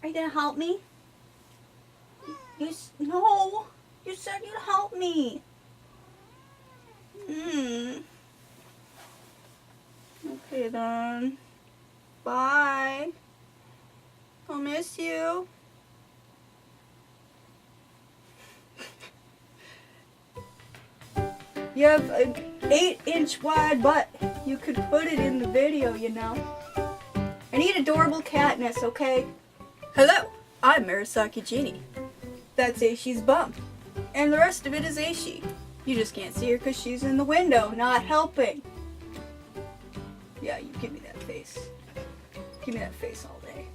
Are you gonna help me? No! You said you'd help me! Okay then. Bye. I'll miss you. You have an 8-inch wide butt. You could put it in the video, you know. I need adorable catness, okay? Hello, I'm Murasaki Genie. That's Aishi's bum. And the rest of it is Aishi. You just can't see her because she's in the window, not helping. Yeah, you give me that face. Give me that face all day.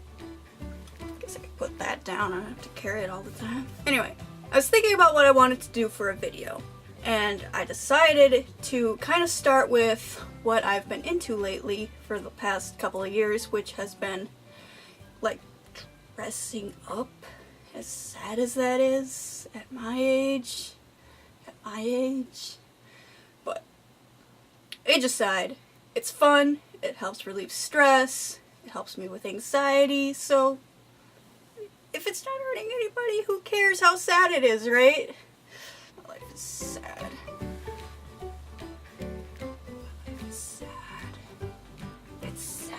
Guess I could put that down. I don't have to carry it all the time. Anyway, I was thinking about what I wanted to do for a video. And I decided to kind of start with what I've been into lately for the past couple of years, which has been like dressing up, as sad as that is at my age. But age aside, it's fun, it helps relieve stress, it helps me with anxiety, so if it's not hurting anybody, who cares how sad it is, right? My life is sad. It's sad. It's sad.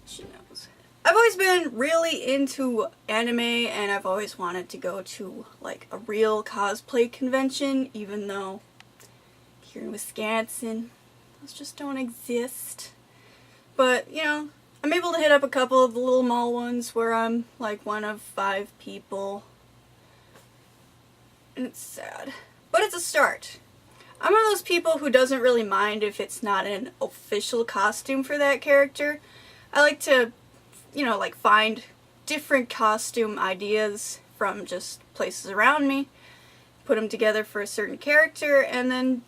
She knows. I've always been really into anime, and I've always wanted to go to like a real cosplay convention, even though here in Wisconsin those just don't exist. But, you know, I'm able to hit up a couple of the little mall ones where I'm like one of 5 people. And it's sad. But it's a start. I'm one of those people who doesn't really mind if it's not an official costume for that character. I like to, you know, like find different costume ideas from just places around me, put them together for a certain character, and then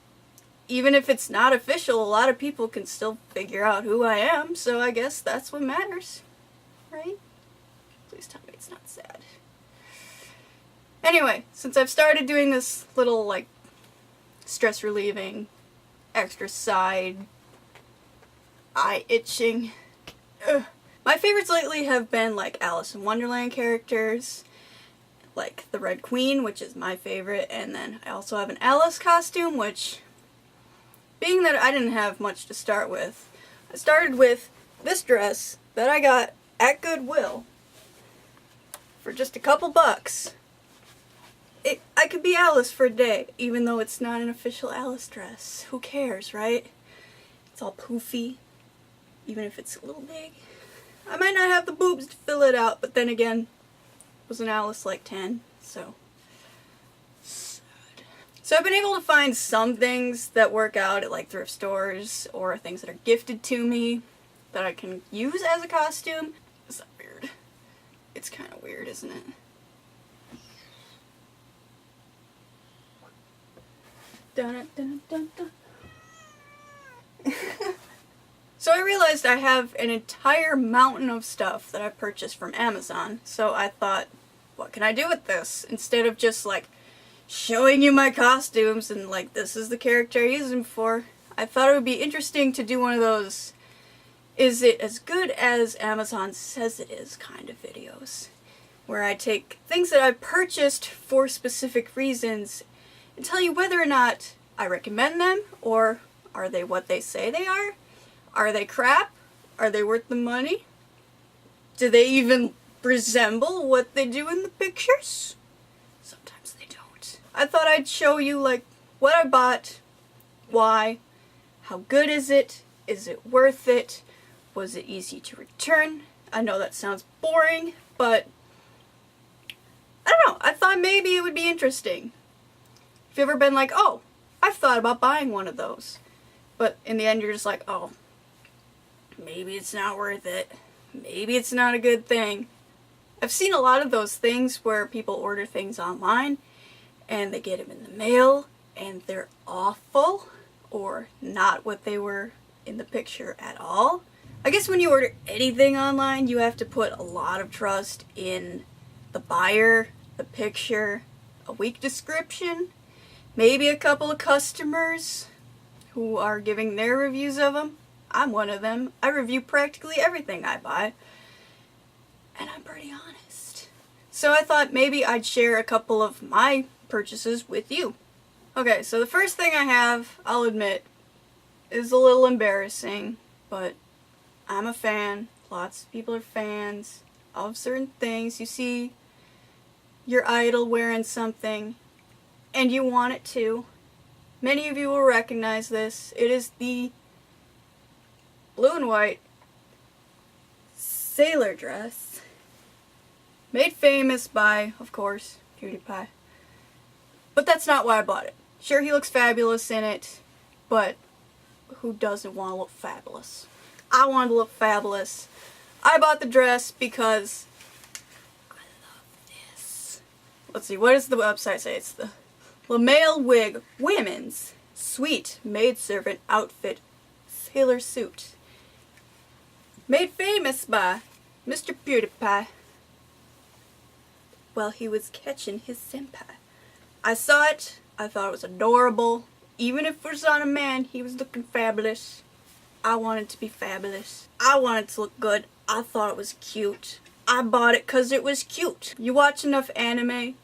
even if it's not official, a lot of people can still figure out who I am, so I guess that's what matters, right? Please tell me it's not sad. Anyway, since I've started doing this little, like, stress relieving, extra side, eye itching, my favorites lately have been, like, Alice in Wonderland characters, like the Red Queen, which is my favorite, and then I also have an Alice costume, which, being that I didn't have much to start with, I started with this dress that I got at Goodwill for just a couple bucks. I could be Alice for a day, even though it's not an official Alice dress. Who cares, right? It's all poofy, even if it's a little big. I might not have the boobs to fill it out, but then again, was an Alice like 10, so sad. So I've been able to find some things that work out at like thrift stores or things that are gifted to me that I can use as a costume. Is that weird? It's kind of weird, isn't it? Dun, dun, dun, dun. So I realized I have an entire mountain of stuff that I purchased from Amazon, so I thought, what can I do with this? Instead of just like showing you my costumes and like this is the character I use them for, I thought it would be interesting to do one of those is it as good as Amazon says it is kind of videos, where I take things that I've purchased for specific reasons and tell you whether or not I recommend them, or are they what they say they are? Are they crap? Are they worth the money? Do they even resemble what they do in the pictures? Sometimes they don't. I thought I'd show you like what I bought, why, how good is it worth it, was it easy to return? I know that sounds boring, but I don't know, I thought maybe it would be interesting. Have you ever been like, oh, I've thought about buying one of those, but in the end you're just like, oh, maybe it's not worth it. Maybe it's not a good thing. I've seen a lot of those things where people order things online and they get them in the mail and they're awful or not what they were in the picture at all. I guess when you order anything online, you have to put a lot of trust in the buyer, the picture, a weak description, maybe a couple of customers who are giving their reviews of them. I'm one of them. I review practically everything I buy. and I'm pretty honest. So I thought maybe I'd share a couple of my purchases with you. Okay, so the first thing I have, I'll admit, is a little embarrassing, but I'm a fan. Lots of people are fans of certain things. You see your idol wearing something, and you want it too. Many of you will recognize this. It is the blue and white sailor dress, made famous by, of course, PewDiePie. But that's not why I bought it. Sure, he looks fabulous in it, but who doesn't want to look fabulous? I wanted to look fabulous. I bought the dress because I love this. Let's see, what does the website say? It's the LaMail Wig Women's Sweet Maidservant Outfit Sailor Suit. Made famous by Mr. PewDiePie while he was catching his senpai. I saw it, I thought it was adorable. Even if it was on a man, he was looking fabulous. I wanted to be fabulous. I wanted to look good. I thought it was cute. I bought it because it was cute. You watch enough anime,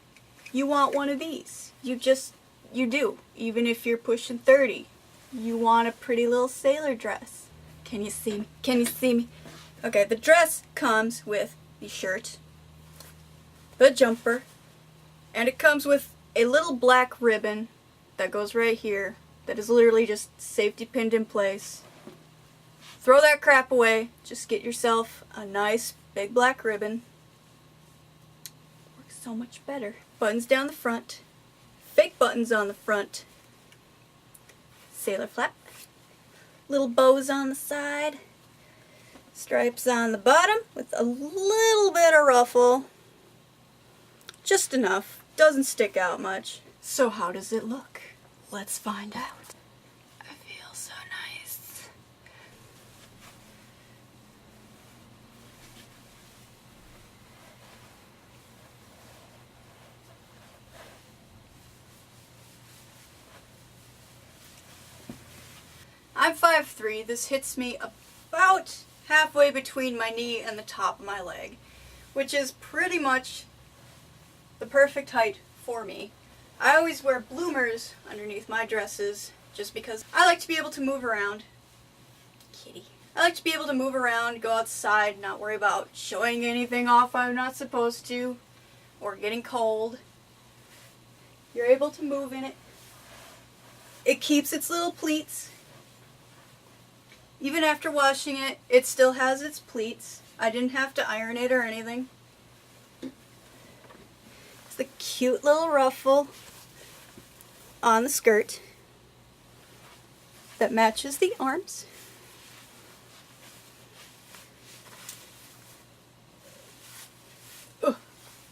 you want one of these. You do. Even if you're pushing 30, you want a pretty little sailor dress. Can you see me? Can you see me? Okay, the dress comes with the shirt, the jumper, and it comes with a little black ribbon that goes right here that is literally just safety pinned in place. Throw that crap away. Just get yourself a nice big black ribbon. Works so much better. Buttons down the front. Fake buttons on the front. Sailor flap. Little bows on the side. Stripes on the bottom with a little bit of ruffle. Just enough. Doesn't stick out much. So how does it look? Let's find out. I feel so nice. I'm 5'3". This hits me about halfway between my knee and the top of my leg, which is pretty much the perfect height for me. I always wear bloomers underneath my dresses just because I like to be able to move around. Kitty. I like to be able to move around, go outside, not worry about showing anything off I'm not supposed to, or getting cold. You're able to move in it. It keeps its little pleats. Even after washing it, it still has its pleats. I didn't have to iron it or anything. It's the cute little ruffle on the skirt that matches the arms. Ugh,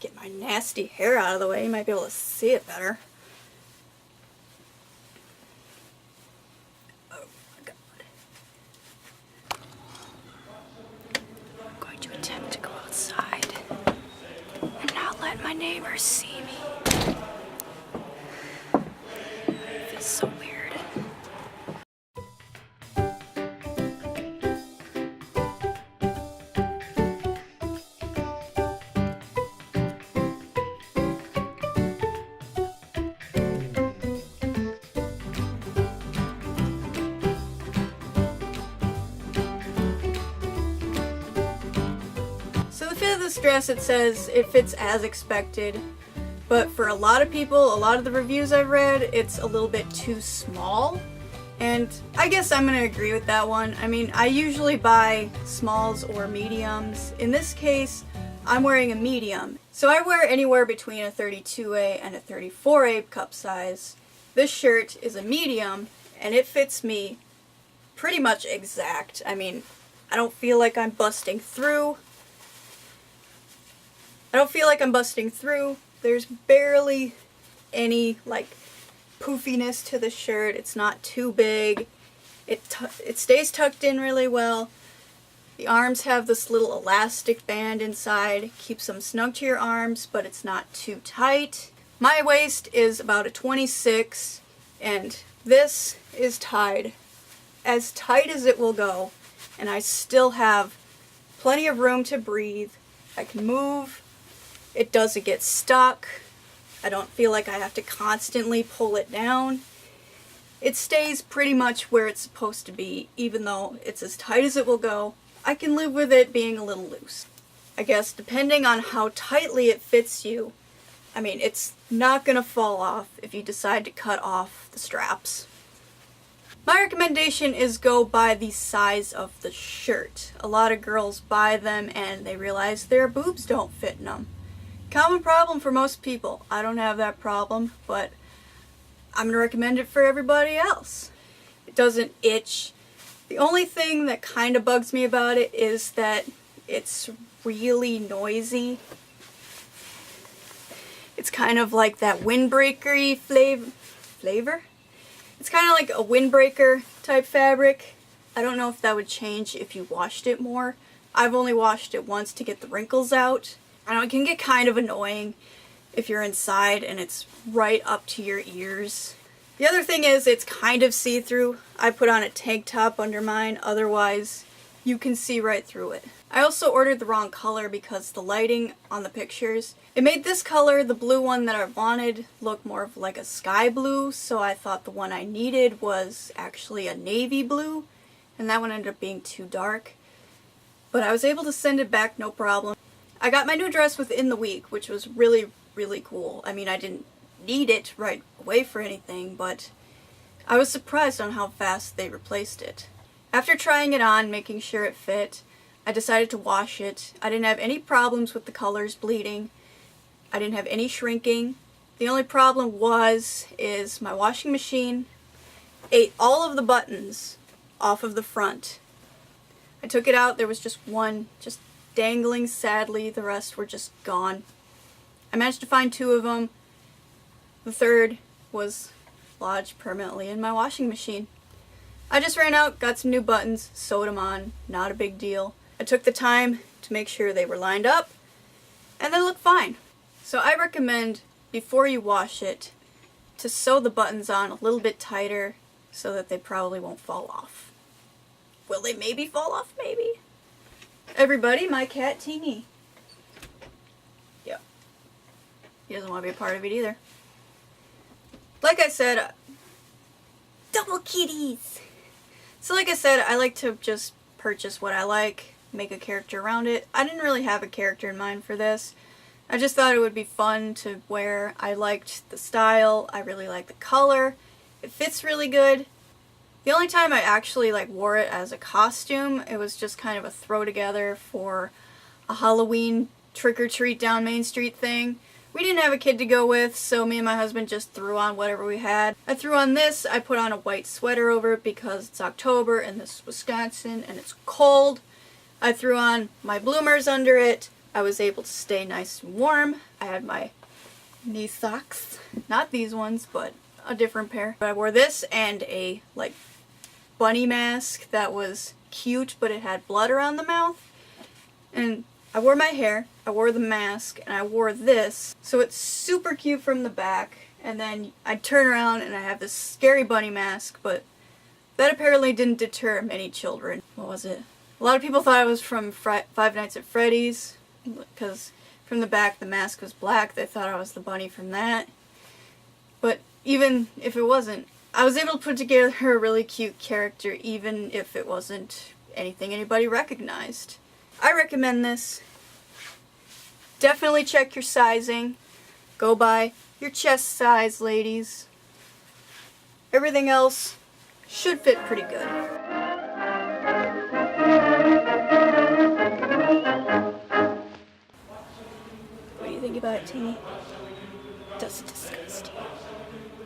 get my nasty hair out of the way. You might be able to see it better. Oh my God. I'm going to attempt to go outside and not let my neighbors see me. It feels so weird. So the fit of this dress, it says it fits as expected, but for a lot of people, a lot of the reviews I've read, it's a little bit too small, and I guess I'm gonna agree with that one. I mean, I usually buy smalls or mediums. In this case, I'm wearing a medium, so I wear anywhere between a 32A and a 34A cup size. This shirt is a medium, and it fits me pretty much exact. I mean, I don't feel like I'm busting through. There's barely any, like, poofiness to the shirt. It's not too big. It stays tucked in really well. The arms have this little elastic band inside. It keeps them snug to your arms, but it's not too tight. My waist is about a 26, and this is tied as tight as it will go, and I still have plenty of room to breathe I can move. It doesn't get stuck. I don't feel like I have to constantly pull it down. It stays pretty much where it's supposed to be, even though it's as tight as it will go. I can live with it being a little loose. I guess depending on how tightly it fits you, I mean, it's not gonna fall off if you decide to cut off the straps. My recommendation is go by the size of the shirt. A lot of girls buy them and they realize their boobs don't fit in them. Common problem for most people. I don't have that problem, but I'm going to recommend it for everybody else. It doesn't itch. The only thing that kind of bugs me about it is that it's really noisy. It's kind of like that windbreaker-y flavor? It's kind of like a windbreaker type fabric. I don't know if that would change if you washed it more. I've only washed it once to get the wrinkles out. I know it can get kind of annoying if you're inside and it's right up to your ears. The other thing is it's kind of see-through. I put on a tank top under mine, otherwise you can see right through it. I also ordered the wrong color because the lighting on the pictures, it made this color, the blue one that I wanted, look more of like a sky blue, so I thought the one I needed was actually a navy blue, and that one ended up being too dark. But I was able to send it back no problem. I got my new dress within the week, which was really, really cool. I mean, I didn't need it right away for anything, but I was surprised on how fast they replaced it. After trying it on, making sure it fit, I decided to wash it. I didn't have any problems with the colors bleeding. I didn't have any shrinking. The only problem is my washing machine ate all of the buttons off of the front. I took it out, there was just one, just dangling sadly, the rest were just gone. I managed to find 2 of them. The third was lodged permanently in my washing machine. I just ran out, got some new buttons, sewed them on, not a big deal. I took the time to make sure they were lined up, and they look fine. So I recommend, before you wash it, to sew the buttons on a little bit tighter so that they probably won't fall off. Will they maybe fall off? Maybe. Everybody, my cat Teeny. Yep. He doesn't want to be a part of it either. Like I said, double kitties! So like I said, I like to just purchase what I like, make a character around it. I didn't really have a character in mind for this. I just thought it would be fun to wear. I liked the style, I really liked the color. It fits really good. The only time I actually wore it as a costume, it was just kind of a throw together for a Halloween trick-or-treat down Main Street thing. We didn't have a kid to go with, so me and my husband just threw on whatever we had. I threw on this, I put on a white sweater over it because it's October and this is Wisconsin and it's cold. I threw on my bloomers under it. I was able to stay nice and warm. I had my knee socks, not these ones, but a different pair. But I wore this and a bunny mask that was cute, but it had blood around the mouth. And I wore my hair, I wore the mask, and I wore this. So it's super cute from the back. And then I turn around and I have this scary bunny mask, but that apparently didn't deter many children. What was it? A lot of people thought it was from Five Nights at Freddy's, because from the back the mask was black. They thought I was the bunny from that. But even if it wasn't, I was able to put together a really cute character even if it wasn't anything anybody recognized. I recommend this. Definitely check your sizing. Go by your chest size, ladies. Everything else should fit pretty good. What do you think about it, Teeny? Does it disgust you?